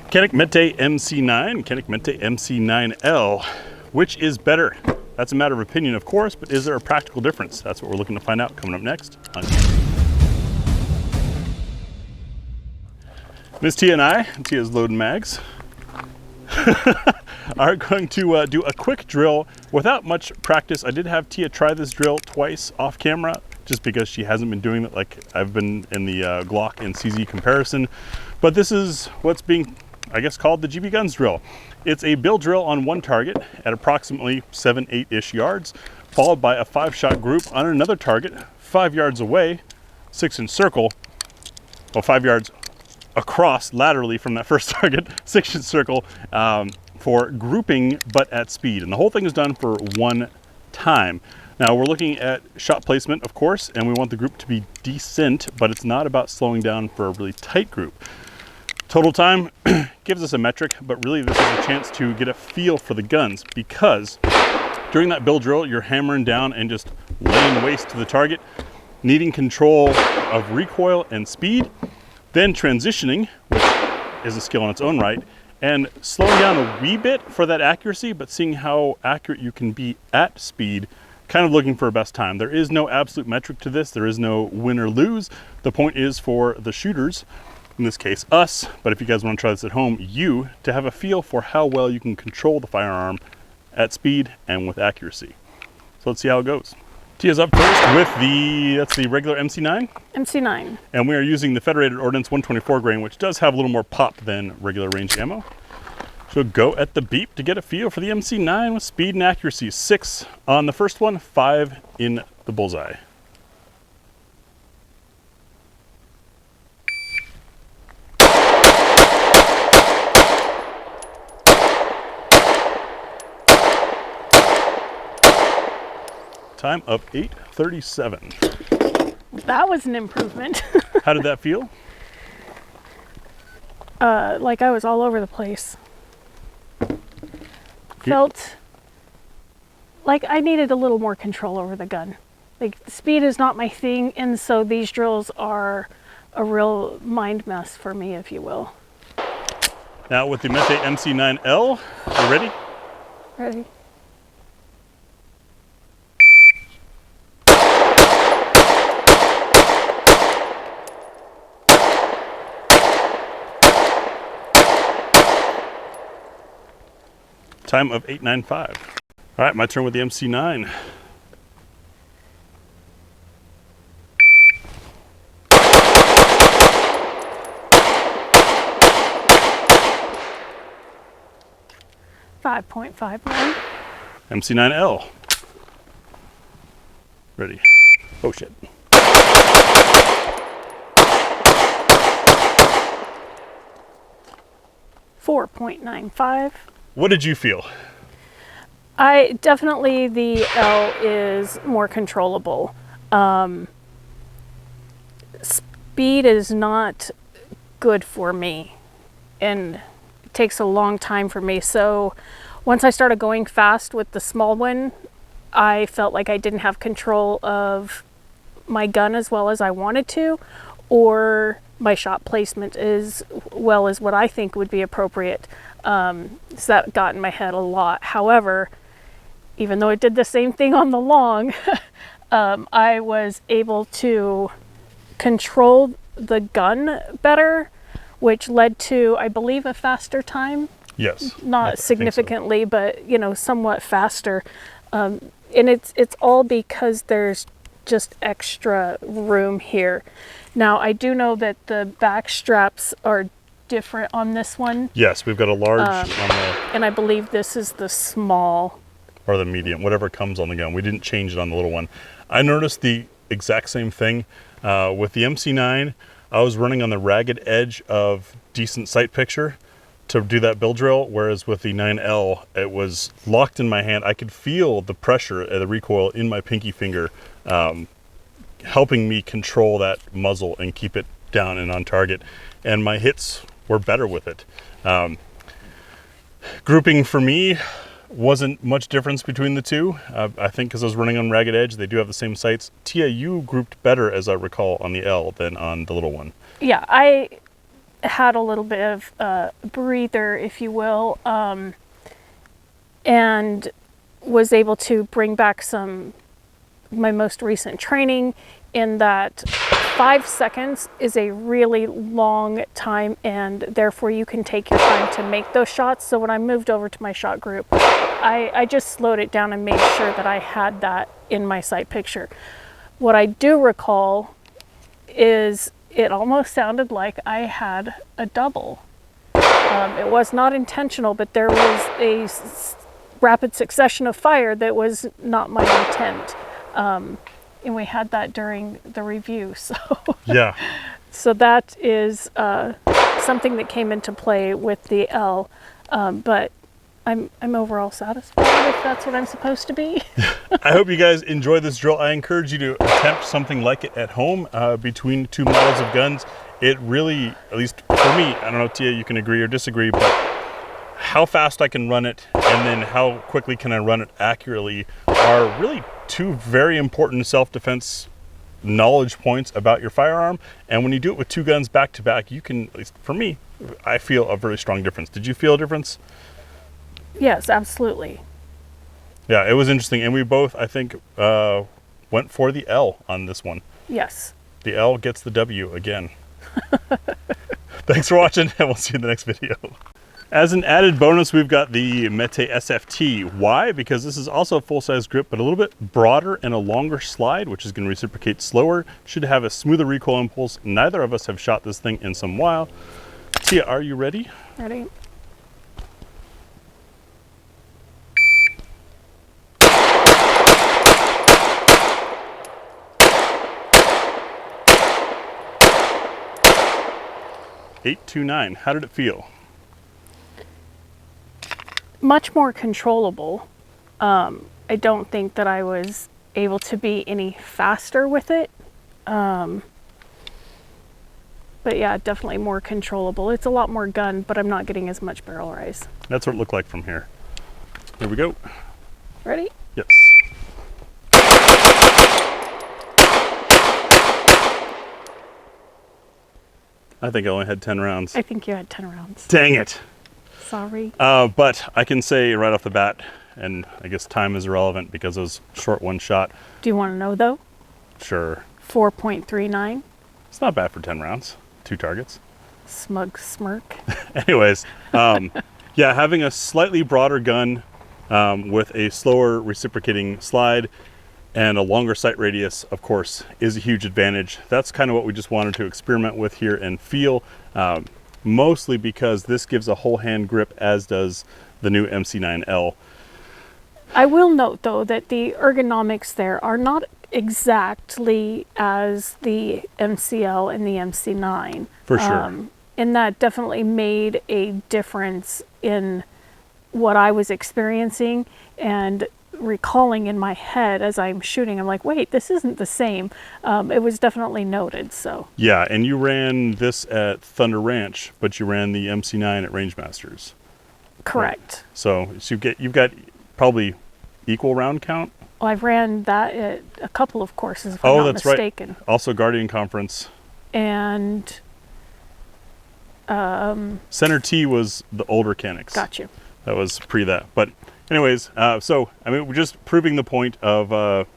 Canik METE MC9, Canik METE MC9L. Which is better? That's a matter of opinion, of course, but is there a practical difference? That's what we're looking to find out coming up next on Miss Tia and I, Tia's loading mags, are going to do a quick drill without much practice. I did have Tia try this drill twice off camera, just because she hasn't been doing it like I've been in the Glock and CZ comparison. But this is what's being, I guess, called the GBGuns Drill. It's a bill drill on one target at approximately 7-8-ish yards, followed by a 5-shot group on another target 5 yards away, 6-inch circle, well, 5 yards across laterally from that first target, 6-inch circle for grouping, but at speed. And the whole thing is done for one time. Now we're looking at shot placement, of course, and we want the group to be decent, but it's not about slowing down for a really tight group. Total time gives us a metric, but really this is a chance to get a feel for the guns, because during that bill drill, you're hammering down and just laying waste to the target, needing control of recoil and speed, then transitioning, which is a skill in its own right, and slowing down a wee bit for that accuracy, but seeing how accurate you can be at speed, kind of looking for a best time. There is no absolute metric to this. There is no win or lose. The point is for the shooters, in this case us, but if you guys want to try this at home, you, to have a feel for how well you can control the firearm at speed and with accuracy. So let's see how it goes. Tia's up first with that's the regular MC9? MC9. And we are using the Federated Ordnance 124 grain, which does have a little more pop than regular ranged ammo. So go at the beep to get a feel for the MC9 with speed and accuracy. 6 on the first one, 5 in the bullseye. Time of 8:37. That was an improvement. How did that feel? Like I was all over the place. Felt like I needed a little more control over the gun. Like, speed is not my thing, and so these drills are a real mind mess for me, if you will. Now with the Mete MC9L, you ready? Ready. Time of 8:95. All right, my turn with the MC9. .59. MC9L. Ready. Oh shit. .95. What did you feel? Definitely the L is more controllable. Speed is not good for me, and it takes a long time for me. So once I started going fast with the small one, I felt like I didn't have control of my gun as well as I wanted to, or my shot placement as well as what I think would be appropriate. So that got in my head a lot. However, even though it did the same thing on the long, I was able to control the gun better, which led to, I believe, a faster time. Yes. Not significantly, so. But you know, somewhat faster. And it's all because there's just extra room here. Now, I do know that the back straps are different on this one. Yes, we've got a large on the... And I believe this is the small. Or the medium, whatever comes on the gun. We didn't change it on the little one. I noticed the exact same thing. With the MC9, I was running on the ragged edge of decent sight picture to do that bill drill, whereas with the 9L, it was locked in my hand. I could feel the pressure of the recoil in my pinky finger, helping me control that muzzle and keep it down and on target. And my hits were better with it. Grouping for me wasn't much difference between the two. I think because I was running on ragged edge, they do have the same sights. Tia, you grouped better, as I recall, on the L than on the little one. Yeah, I had a little bit of a breather, if you will, and was able to bring back my most recent training, in that 5 seconds is a really long time, and therefore you can take your time to make those shots. So when I moved over to my shot group, I just slowed it down and made sure that I had that in my sight picture. What I do recall is it almost sounded like I had a double. It was not intentional, but there was a rapid succession of fire that was not my intent. And we had that during the review, so Yeah. so that is something that came into play with the L, but I'm overall satisfied, if that's what I'm supposed to be. I hope you guys enjoy this drill. I encourage you to attempt something like it at home between two models of guns. It really, at least for me, I don't know, Tia, you can agree or disagree, but how fast I can run it and then how quickly can I run it accurately are really two very important self-defense knowledge points about your firearm. And when you do it with two guns back to back, you can, at least for me, I feel a very strong difference. Did you feel a difference? Yes, absolutely. Yeah, it was interesting. And we both, I think, went for the L on this one. Yes. The L gets the W again. Thanks for watching, and we'll see you in the next video. As an added bonus, we've got the Mete SFT. Why? Because this is also a full-size grip, but a little bit broader and a longer slide, which is going to reciprocate slower. Should have a smoother recoil impulse. Neither of us have shot this thing in some while. Tia, are you ready? Ready? .829. How did it feel? Much more controllable. I don't think that I was able to be any faster with it. But yeah, definitely more controllable. It's a lot more gun, but I'm not getting as much barrel rise. That's what it looked like from here. Here we go. Ready? Yes. I think I only had 10 rounds. I think you had 10 rounds. Dang it. Sorry. But I can say right off the bat, and I guess time is irrelevant because it was short one shot. Do you want to know though? Sure. 4.39. It's not bad for 10 rounds, 2 targets. Smug smirk. Anyways, yeah, having a slightly broader gun with a slower reciprocating slide and a longer sight radius, of course, is a huge advantage. That's kind of what we just wanted to experiment with here and feel, mostly because this gives a whole hand grip, as does the new MC9L. I will note though that the ergonomics there are not exactly as the MCL and the MC9. For sure. And that definitely made a difference in what I was experiencing and recalling in my head as I'm shooting. I'm like, wait, this isn't the same. It was definitely noted. So Yeah, and you ran this at Thunder Ranch, but you ran the MC9 at Rangemasters. correct. Right? So you've got probably equal round count. Well, I've ran that at a couple of courses, if I'm not that's mistaken. Right. Also Guardian Conference. And Center T was the older Caniks. got you. That was pre that. But anyways, so I mean, we're just proving the point of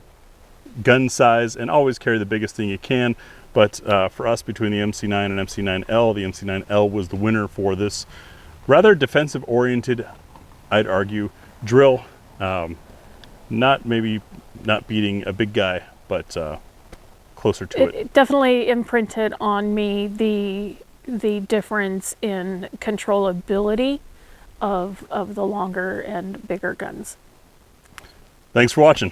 gun size, and always carry the biggest thing you can. But for us, between the MC9 and MC9L, the MC9L was the winner for this rather defensive oriented, I'd argue, drill. Maybe not beating a big guy, but closer to it. It definitely imprinted on me the difference in controllability of the longer and bigger guns. Thanks for watching.